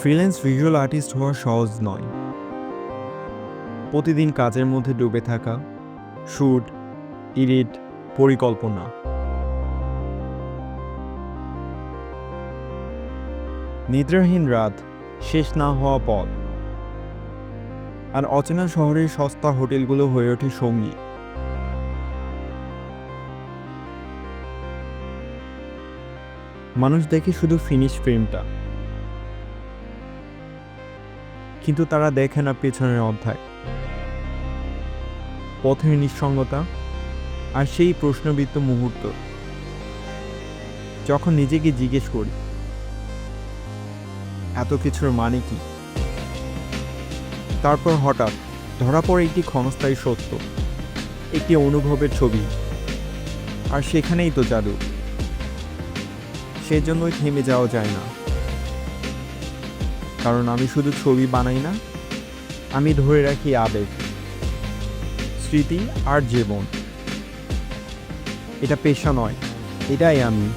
Freelance visual artist হওয়া সহজ নয়। প্রতিদিন কাজের মধ্যে ডুবে থাকা, শুট, এডিট, পরিকল্পনা। নিদ্রাহীন রাত, শেষ না হওয়া পথ, আর অচেনা শহরের সস্তা হোটেলগুলো হয়ে ওঠে সঙ্গী। মানুষ দেখে শুধু ফিনিশ ফিল্মটা, কিন্তু তারা দেখে না পেছনের অধ্যায়, পথের নিঃসঙ্গতা, আর সেই প্রশ্নবিদ্ধ মুহূর্ত যখন নিজেকে জিজ্ঞেস করি এত কিছুর মানে কি। তারপর হঠাৎ ধরা পড়ে একটি ক্ষণস্থায়ী সত্য, একটি অনুভবের ছবি, আর সেখানেই তো জাদু। সেজন্যই থেমে যাওয়া যায় না, কারণ আমি শুধু ছবি বানাই না, আমি ধরে রাখি আবেগ, স্মৃতি আর জীবন। এটা পেশা নয়, এটাই আমি।